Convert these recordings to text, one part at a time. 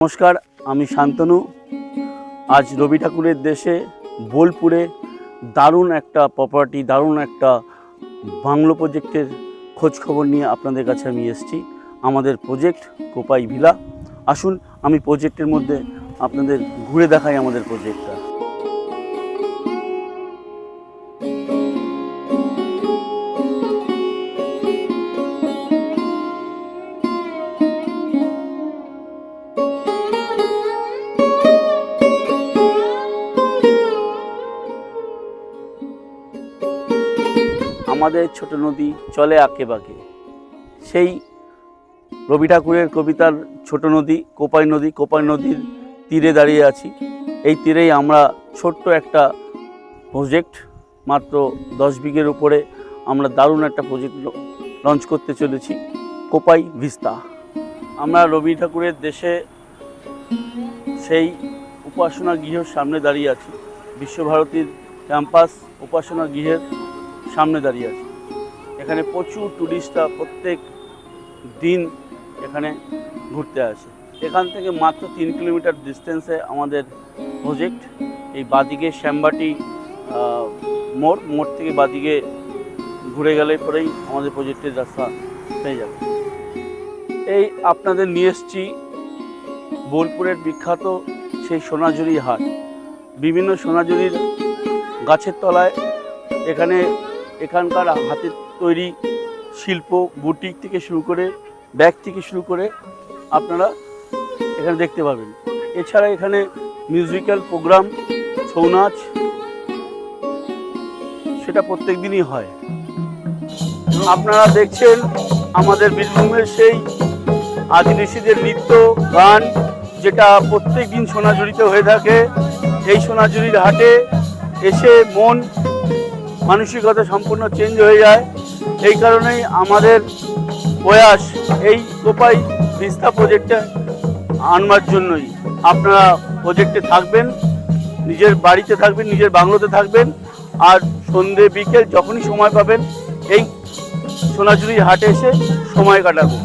নমস্কার, আমি শান্তনু। আজ রবি ঠাকুরের দেশে বোলপুরে দারুণ একটা প্রপার্টি, দারুণ একটা বাংলো প্রজেক্টের খোঁজ খবর নিয়ে আপনাদের কাছে আমি এসেছি। আমাদের প্রজেক্ট কোপাই ভিলা। আসুন আমি প্রজেক্টের মধ্যে আপনাদের ঘুরে দেখাই আমাদের প্রজেক্টটা। আমাদের ছোট নদী চলে আঁকে বাঁকে, সেই রবি ঠাকুরের কবিতার ছোট নদী কোপাই নদী। কোপাই নদীর তীরে দাঁড়িয়ে আছি। এই তীরেই আমরা ছোট্ট একটা প্রজেক্ট, মাত্র 10 বিঘের উপরে আমরা দারুণ একটা প্রজেক্ট লঞ্চ করতে চলেছি, কোপাই ভিস্তা। আমরা রবি ঠাকুরের দেশে সেই উপাসনা গৃহের সামনে দাঁড়িয়ে আছি। বিশ্বভারতীর ক্যাম্পাস উপাসনা গৃহের সামনে দাঁড়িয়ে আছি। এখানে প্রচুর টুরিস্টরা প্রত্যেক দিন এখানে ঘুরতে আসে। এখান থেকে মাত্র 3 কিলোমিটার ডিস্টেন্সে আমাদের প্রজেক্ট। এই বাদিকে শ্যামবাটি মোড় থেকে বাদিকে ঘুরে গেলে পরেই আমাদের প্রজেক্টের রাস্তা পেয়ে যাবে। এই আপনাদের নিয়ে এসেছি বোলপুরের বিখ্যাত সেই সোনাঝুরি হাট। বিভিন্ন সোনাঝুরির গাছের তলায় এখানকার হাতের তৈরি শিল্প, বুটিক থেকে শুরু করে ব্যাগ থেকে শুরু করে আপনারা এখানে দেখতে পাবেন। এছাড়া এখানে মিউজিক্যাল প্রোগ্রাম, ছৌ নাচ, সেটা প্রত্যেক দিনই হয়। আপনারা দেখছেন আমাদের বীরভূমের সেই আদিবাসীদের নৃত্য গান, যেটা প্রত্যেক দিন সোনাঝুরিতে হয়ে থাকে। এই সোনাঝুরির হাটে এসে মন মানসিকতা সম্পূর্ণ চেঞ্জ হয়ে যায়। এই কারণেই আমাদের প্রয়াস এই কোপাই ভিস্তা প্রজেক্টে আনবার জন্যই। আপনারা প্রজেক্টে থাকবেন, নিজের বাড়িতে থাকবেন, নিজের বাংলোতে থাকবেন, আর সন্ধে বিকেল যখনই সময় পাবেন এই সোনাঝুরি হাটে এসে সময় কাটাবেন।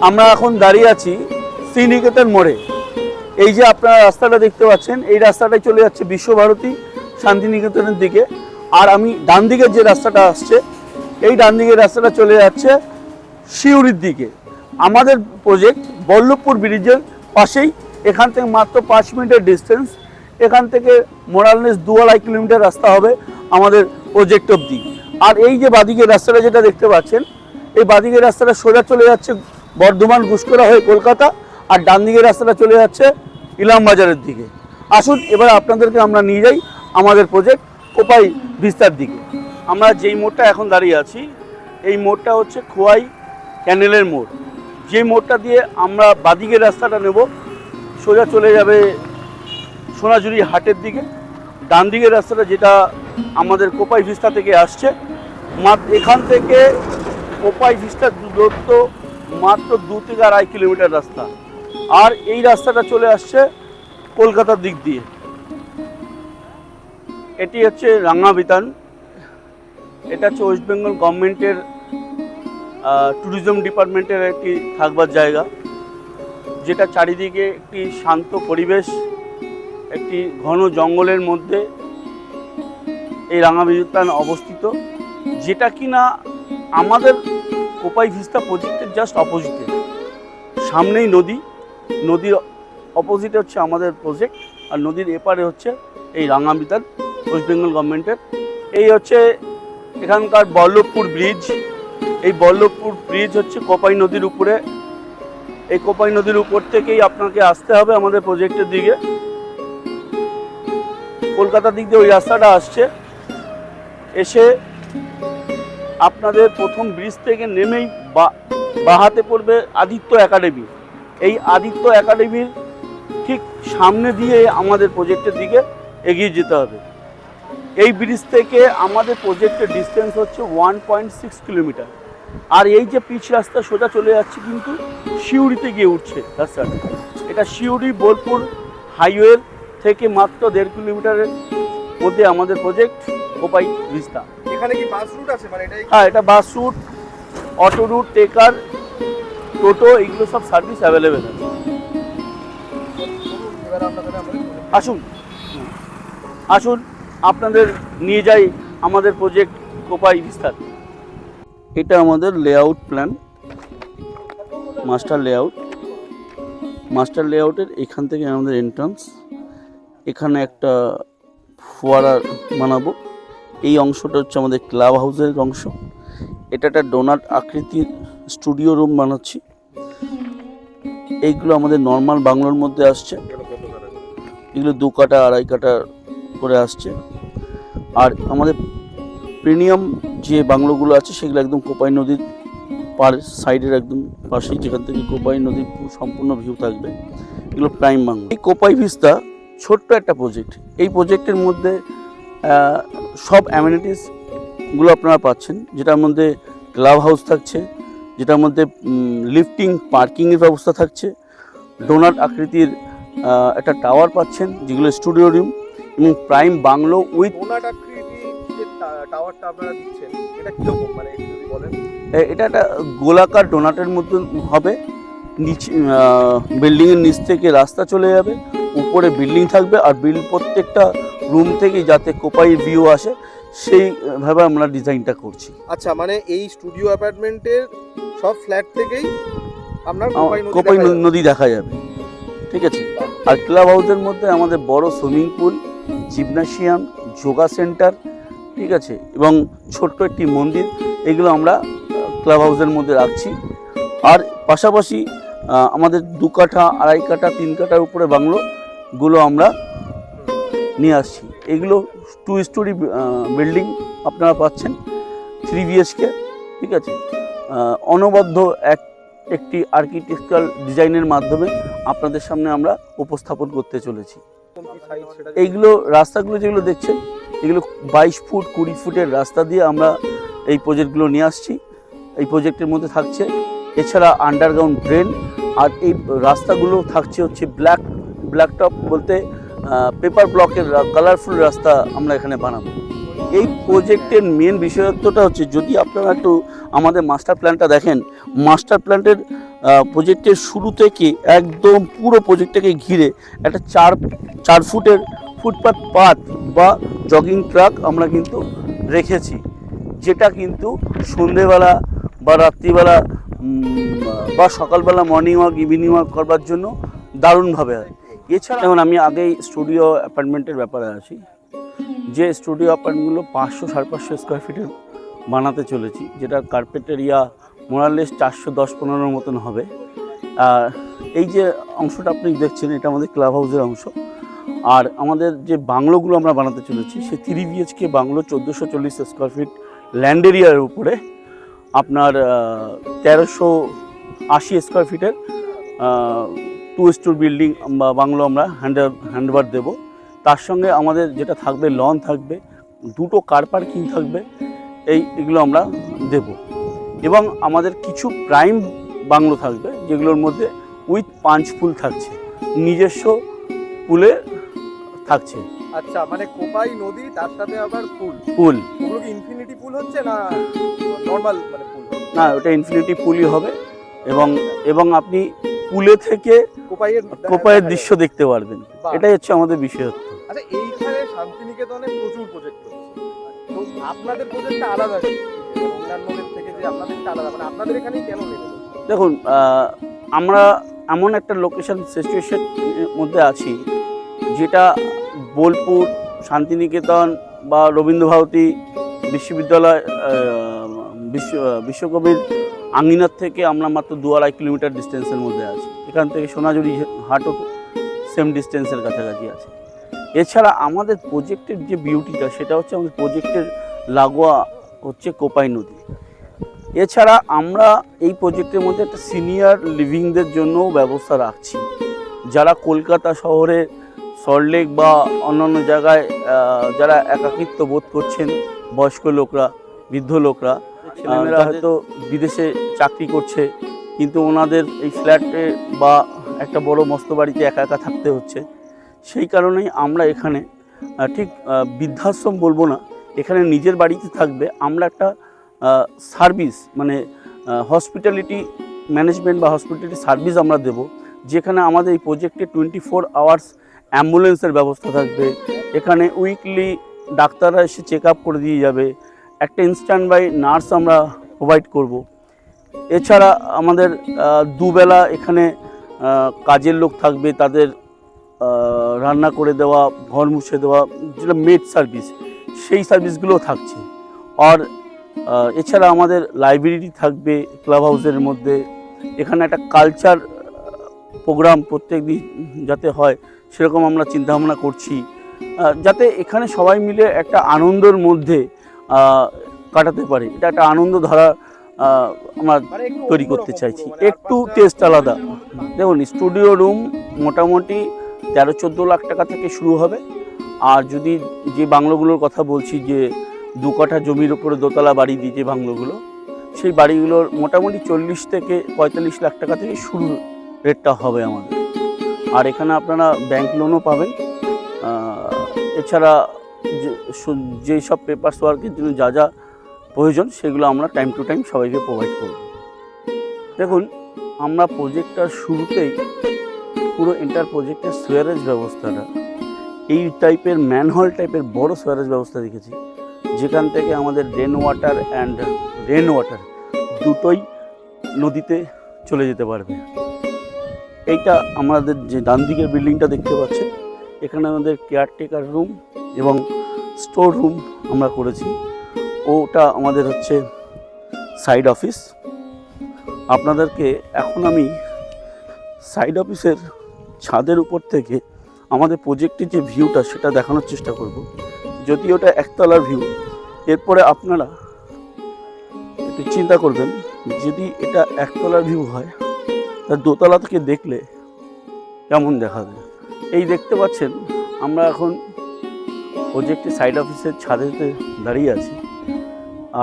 আমরা এখন দাঁড়িয়ে আছি শ্রীনিকেতন মোড়ে। এই যে আপনারা রাস্তাটা দেখতে পাচ্ছেন, এই রাস্তাটাই চলে যাচ্ছে বিশ্বভারতী শান্তিনিকেতনের দিকে। আর আমি ডান দিকের যে রাস্তাটা আসছে, এই ডান দিকের রাস্তাটা চলে যাচ্ছে সিউড়ির দিকে। আমাদের প্রজেক্ট বল্লভপুর ব্রিজের পাশেই। এখান থেকে মাত্র 5 মিনিটের ডিস্টেন্স। এখান থেকে মোরালনেস 2.5 কিলোমিটার রাস্তা হবে আমাদের প্রজেক্ট অবধি। আর এই যে বাদিকের রাস্তাটা যেটা দেখতে পাচ্ছেন, এই বাদিকের রাস্তাটা সোজা চলে যাচ্ছে বর্ধমান গুসকরা হয়ে কলকাতা, আর ডান দিকের রাস্তাটা চলে যাচ্ছে ইলামবাজারের দিকে। আসুন এবার আপনাদেরকে আমরা নিয়ে যাই আমাদের প্রজেক্ট কোপাই ভিস্তার দিকে। আমরা যেই মোড়টা এখন দাঁড়িয়ে আছি, এই মোড়টা হচ্ছে খোয়াই ক্যানেলের মোড়। যে মোড়টা দিয়ে আমরা বাদিকের রাস্তাটা নেব, সোজা চলে যাবে সোনাঝুরি হাটের দিকে। ডান দিকের রাস্তাটা যেটা আমাদের কোপাই ভিস্তা থেকে আসছে, এখান থেকে কোপাই ভিস্তার দূরত্ব মাত্র 2 থেকে 2.5 কিলোমিটার রাস্তা। আর এই রাস্তাটা চলে আসছে কলকাতার দিক দিয়ে। এটি হচ্ছে রাঙ্গাবিতান। এটা হচ্ছে ওয়েস্ট বেঙ্গল গভর্নমেন্টের ট্যুরিজম ডিপার্টমেন্টের একটি থাকবার জায়গা, যেটা চারিদিকে একটি শান্ত পরিবেশ, একটি ঘন জঙ্গলের মধ্যে এই রাঙ্গাবিতান অবস্থিত, যেটা কিনা আমাদের কোপাই ভিস্তা প্রজেক্টের জাস্ট অপোজিটে। সামনেই নদীর অপোজিটে হচ্ছে আমাদের প্রজেক্ট, আর নদীর এপারে হচ্ছে এই রাঙ্গাবিতান ওয়েস্ট বেঙ্গল গভর্নমেন্টের। এই হচ্ছে এখানকার বল্লভপুর ব্রিজ। এই বল্লভপুর ব্রিজ হচ্ছে কোপাই নদীর উপরে। এই কোপাই নদীর উপর থেকেই আপনাকে আসতে হবে আমাদের প্রজেক্টের দিকে। কলকাতার দিক দিয়ে ওই রাস্তাটা আসছে। এসে আপনাদের প্রথম ব্রিজ থেকে নেমেই বাহাতে পড়বে আদিত্য একাডেমি। এই আদিত্য একাডেমির ঠিক সামনে দিয়ে আমাদের প্রজেক্টের দিকে এগিয়ে যেতে হবে। এই ব্রিজ থেকে আমাদের প্রজেক্টের ডিস্টেন্স হচ্ছে 1.6 কিলোমিটার। আর এই যে পিচ রাস্তা সোজা চলে যাচ্ছে কিন্তু সিউড়িতে গিয়ে উঠছে রাস্তাটা। এটা সিউড়ি বোলপুর হাইওয়ের থেকে মাত্র 1.5 কিলোমিটারের মধ্যে আমাদের প্রজেক্ট কোপাই ভিস্তা। এখানে কি বাস রুট আছে? মানে হ্যাঁ, এটা বাস রুট, অটো রুট, টেকার টোটো এইগুলো সব সার্ভিস অ্যাভেলেবেল আছে। আসুন আসুন আপনাদের নিয়ে যাই আমাদের প্রজেক্ট কোপাই বিস্তার। এটা আমাদের লেআউট প্ল্যান, মাস্টার লেআউটের এখান থেকে আমাদের এন্ট্রান্স। এখানে একটা ফোয়ারা বানাবো। এই অংশটা হচ্ছে আমাদের ক্লাব হাউসের অংশ। এটা একটা ডোনাট আকৃতির স্টুডিও রুম বানাচ্ছি। এইগুলো আমাদের নর্মাল বাংলোর মধ্যে আসছে, এগুলো 2 কাঠা 2.5 কাঠা করে আসছে। আর আমাদের প্রিমিয়াম যে বাংলোগুলো আছে সেগুলো একদম কোপাই নদীর সাইডের একদম পাশেই, যেখান থেকে কোপাই নদীর সম্পূর্ণ ভিউ থাকবে। এগুলো প্রাইম বাংলো। এই কোপাই ভিস্তা ছোট্ট একটা প্রজেক্ট। এই প্রজেক্টের মধ্যে সব অ্যামেনিটিসগুলো আপনারা পাচ্ছেন, যেটার মধ্যে ক্লাব হাউস থাকছে, যেটার মধ্যে লিফটিং পার্কিংয়ের ব্যবস্থা থাকছে, ডোনাট আকৃতির একটা টাওয়ার পাচ্ছেন যেগুলো স্টুডিও রুম, এবং প্রাইম বাংলো উইথ ডোনাট আকৃতির যে টাওয়ারটা আপনারা দিচ্ছেন এটা কিরকম, মানে যদি বলেন? এটা একটা গোলাকার ডোনাটের মতন হবে। নিচে বিল্ডিংয়ের নিচ থেকে রাস্তা চলে যাবে, উপরে বিল্ডিং থাকবে, আর প্রত্যেকটা রুম থেকেই যাতে কোপাই ভিউ আসে সেইভাবে আমরা ডিজাইনটা করছি। আচ্ছা, মানে এই স্টুডিও অ্যাপার্টমেন্টের সব ফ্ল্যাট থেকেই আপনার কোপাই নদী দেখা যাবে, ঠিক আছে। আর ক্লাব হাউসের মধ্যে আমাদের বড় swimming pool, gymnasium, yoga centre, ঠিক আছে, এবং ছোট্ট একটি মন্দির, এগুলো আমরা ক্লাব হাউসের মধ্যে রাখছি। আর পাশাপাশি আমাদের 2 কাঠা 2.5 কাঠা 3 কাঠার উপরে বাংলোগুলো আমরা নিয়ে আসছি। এগুলো 2 স্টোরি বিল্ডিং আপনারা পাচ্ছেন, 3 BHK, ঠিক আছে। অনবদ্য একটি আর্কিটেকচারাল ডিজাইনের মাধ্যমে আপনাদের সামনে আমরা উপস্থাপন করতে চলেছি। এইগুলো রাস্তাগুলো যেগুলো দেখছেন, এগুলো 22 ফুট 20 ফুটের রাস্তা দিয়ে আমরা এই প্রজেক্টগুলো নিয়ে আসছি। এই প্রজেক্টের মধ্যে থাকছে এছাড়া আন্ডারগ্রাউন্ড ড্রেন, আর এই রাস্তাগুলো থাকছে হচ্ছে ব্ল্যাক টপ বলতে পেপার ব্লকের কালারফুল রাস্তা আমরা এখানে বানাবো। এই প্রজেক্টের মেন বিশেষত্বটা হচ্ছে, যদি আপনারা একটু আমাদের মাস্টার প্ল্যানটা দেখেন, মাস্টার প্ল্যানের প্রজেক্টের শুরু থেকে একদম পুরো প্রজেক্টটাকে ঘিরে একটা 4 ফুটের ফুটপাথ বা জগিং ট্র্যাক আমরা কিন্তু রেখেছি, যেটা কিন্তু সন্ধেবেলা বা রাত্রিবেলা বা সকালবেলা মর্নিং ওয়াক ইভিনিং ওয়াক করবার জন্য দারুণভাবে হয়। এছাড়া যেমন আমি আগেই স্টুডিও অ্যাপার্টমেন্টের ব্যাপারে আসি, যে স্টুডিও অ্যাপার্টমেন্টগুলো 500-550 স্কোয়ার ফিটের বানাতে চলেছি, যেটা কার্পেট এরিয়া মোরালেস 410-15 মতন হবে। এই যে অংশটা আপনি দেখছেন, এটা আমাদের ক্লাব হাউসের অংশ। আর আমাদের যে বাংলোগুলো আমরা বানাতে চলেছি, সে 3 BHK bungalow 1440 square feet land এরিয়ার উপরে আপনার 1380 স্কোয়ার ফিটের 2 স্টোর বিল্ডিং বা বাংলো আমরা হ্যান্ডওভার দেবো। তার সঙ্গে আমাদের যেটা থাকবে, লন থাকবে, 2টো কার পার্কিং থাকবে, এগুলো আমরা দেব। এবং আমাদের কিছু প্রাইম বাংলো থাকবে, যেগুলোর মধ্যে উইথ পাঞ্চ পুল থাকছে, নিজস্ব পুলে থাকছে। আচ্ছা, মানে কোপাই নদী, তার সাথে আবার পুল। ওগুলো কি ইনফিনিটি পুল হচ্ছে না নরমাল মানে পুল? না, ওটা ইনফিনিটি পুলই হবে, এবং আপনি পুলে থেকে কোপাইয়ের দৃশ্য দেখতে পারবেন। এটাই হচ্ছে আমাদের বিশেষত্ব। আচ্ছা, এইখানে শান্তিনিকেতনে প্রচুর প্রজেক্ট হচ্ছে, তো আপনাদের প্রজেক্টটা আলাদা অন্যান্যদের থেকে, যে আপনাদেরটা আলাদা, মানে আপনাদের এখানেই কেন নেবেন? দেখুন, আমরা এমন একটা লোকেশন সিচুয়েশন মধ্যে আছি, যেটা বোলপুর, শান্তিনিকেতন বা রবীন্দ্রভারতী বিশ্ববিদ্যালয় বিশ্বকবির আঙিনার থেকে আমরা মাত্র 2-2.5 কিলোমিটার ডিস্টেন্সের মধ্যে আছি। এখান থেকে সোনাঝুরি হাটও সেম ডিস্টেন্সের কাছাকাছি আছে। এছাড়া আমাদের প্রজেক্টের যে বিউটিটা, সেটা হচ্ছে আমাদের প্রজেক্টের লাগোয়া হচ্ছে কোপাই নদী। এছাড়া আমরা এই প্রজেক্টের মধ্যে একটা সিনিয়র লিভিংদের জন্যও ব্যবস্থা রাখছি, যারা কলকাতা শহরে সল্টলেক বা অন্যান্য জায়গায় যারা একাকিত্ব বোধ করছেন, বয়স্ক লোকরা, বৃদ্ধ লোকরা, ছেলেমেয়েরা হয়তো বিদেশে চাকরি করছে, কিন্তু ওনাদের এই ফ্ল্যাটে বা একটা বড় মস্ত বাড়িতে একা একা থাকতে হচ্ছে। সেই কারণেই আমরা এখানে ঠিক বৃদ্ধাশ্রম বলবো না, এখানে নিজের বাড়িতে থাকবে, আমরা একটা সার্ভিস মানে হসপিটালিটি ম্যানেজমেন্ট বা হসপিটালিটি সার্ভিস আমরা দেব, যেখানে আমাদের এই প্রজেক্টে 24 আওয়ার্স অ্যাম্বুলেন্সের ব্যবস্থা থাকবে। এখানে উইকলি ডাক্তাররা এসে চেক আপ করে দিয়ে যাবে, একটা ইনস্ট্যান্ট বাই নার্স আমরা প্রোভাইড করব। এছাড়া আমাদের দুবেলা এখানে কাজের লোক থাকবে, তাদের রান্না করে দেওয়া, ঘর মুছে দেওয়া, যেটা মেড সার্ভিস, সেই সার্ভিসগুলো থাকছে। আর এছাড়া আমাদের লাইব্রেরি থাকবে ক্লাব হাউসের মধ্যে। এখানে একটা কালচার প্রোগ্রাম প্রত্যেক দিন যাতে হয় সেরকম আমরা চিন্তাভাবনা করছি, যাতে এখানে সবাই মিলে একটা আনন্দের মধ্যে কাটাতে পারে। এটা একটা আনন্দ ধারা আমরা তৈরি করতে চাইছি, একটু টেস্ট আলাদা। দেখুন, স্টুডিও রুম মোটামুটি 13-14 লাখ টাকা থেকে শুরু হবে। আর যদি যে বাংলোগুলোর কথা বলছি, যে 2 কাঠা জমির উপরে দোতলা বাড়ি দিয়ে যে বাংলোগুলো, সেই বাড়িগুলোর মোটামুটি 40 থেকে 45 লাখ টাকা থেকে শুরু রেটটা হবে আমাদের। আর এখানে আপনারা ব্যাংক লোনও পাবেন। এছাড়া যেই সব পেপারস ওয়ার্কের জন্য যা যা প্রয়োজন সেগুলো আমরা টাইম টু টাইম সবাইকে প্রোভাইড করব। দেখুন, আমরা প্রজেক্টটার শুরুতেই পুরো এন্টার প্রজেক্টের সুয়ারেজ ব্যবস্থাটা এই টাইপের ম্যানহোল টাইপের বড় সুয়ারেজ ব্যবস্থা রেখেছি, যেখান থেকে আমাদের rain water and rain water দুটোই নদীতে চলে যেতে পারবে। এইটা আমাদের যে ডান দিকের বিল্ডিংটা দেখতে পাচ্ছেন, এখানে আমাদের কেয়ারটেকার রুম এবং স্টোর রুম আমরা করেছি। ওটা আমাদের হচ্ছে সাইড অফিস। আপনাদেরকে এখন আমি সাইড অফিসের ছাদের উপর থেকে আমাদের প্রজেক্টের যে ভিউটা সেটা দেখানোর চেষ্টা করব। যদি ওটা একতলার ভিউ, এরপরে আপনারা একটু চিন্তা করবেন, যদি এটা একতলার ভিউ হয় তার দোতলা থেকে দেখলে কেমন দেখাবে। এই দেখতে পাচ্ছেন, আমরা এখন প্রজেক্টের সাইড অফিসের ছাদেতে দাঁড়িয়ে আছি।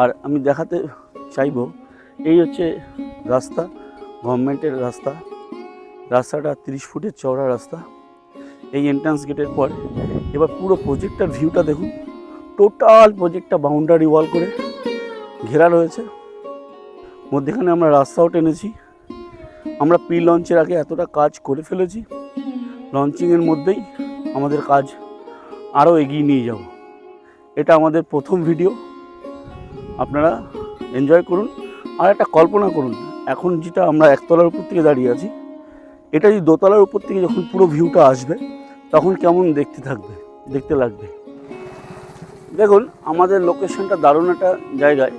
আর আমি দেখাতে চাইব, এই হচ্ছে রাস্তা, গভর্নমেন্টের রাস্তা। রাস্তাটা 30 ফুটের চওড়া রাস্তা। এই এন্ট্রান্স গেটের পর এবার পুরো প্রজেক্টটার ভিউটা দেখুন। টোটাল প্রজেক্টটা বাউন্ডারি ওয়াল করে ঘেরা রয়েছে। মধ্যেখানে আমরা রাস্তাও টেনেছি। আমরা প্রি লঞ্চের আগে এতটা কাজ করে ফেলেছি, লঞ্চিংয়ের মধ্যেই আমাদের কাজ আরও এগিয়ে নিয়ে যাব। এটা আমাদের প্রথম ভিডিও, আপনারা এনজয় করুন। আর একটা কল্পনা করুন, এখন যেটা আমরা একতলার উপর থেকে দাঁড়িয়ে আছি, এটা যদি দোতলার উপর থেকে যখন পুরো ভিউটা আসবে তখন কেমন দেখতে লাগবে। দেখুন, আমাদের লোকেশনটা দারুণ একটা জায়গায়।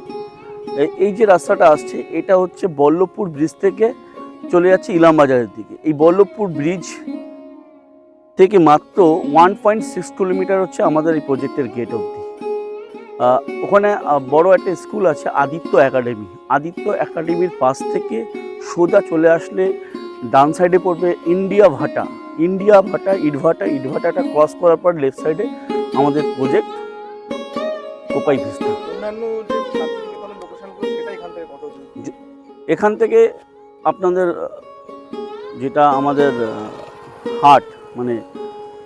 এই যে রাস্তাটা আসছে, এটা হচ্ছে বল্লভপুর ব্রিজ থেকে চলে যাচ্ছে ইলামবাজারের দিকে। এই বল্লভপুর ব্রিজ থেকে মাত্র 1.6 কিলোমিটার হচ্ছে আমাদের এই প্রজেক্টের গেট অবধি। ওখানে বড় একটা স্কুল আছে, আদিত্য একাডেমি। আদিত্য একাডেমির পাশ থেকে সোজা চলে আসলে ডান সাইডে পড়বে ইন্ডিয়া ভাটা। ইটভাটাটা ক্রস করার পর লেফট সাইডে আমাদের প্রজেক্ট কোপাই ভিস্তা। এখান থেকে আপনাদের যেটা আমাদের হাট, মানে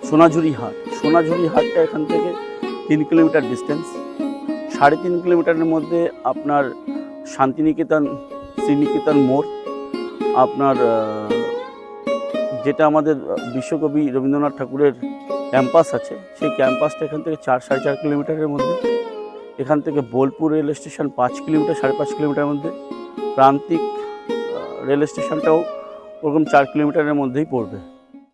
সোনাঝুরি হাটটা এখান থেকে 3 কিলোমিটার ডিস্টেন্স। 3.5 কিলোমিটারের মধ্যে আপনার শান্তিনিকেতন, শ্রীনিকেতন মোড়, আপনার যেটা আমাদের বিশ্বকবি রবীন্দ্রনাথ ঠাকুরের ক্যাম্পাস আছে, সেই ক্যাম্পাসটা এখান থেকে 4-4.5 কিলোমিটারের মধ্যে। এখান থেকে বোলপুর রেল স্টেশন 5 কিলোমিটার, 5.5 কিলোমিটারের মধ্যে। প্রান্তিক রেল স্টেশনটাও ওরকম 4 কিলোমিটারের মধ্যেই পড়বে।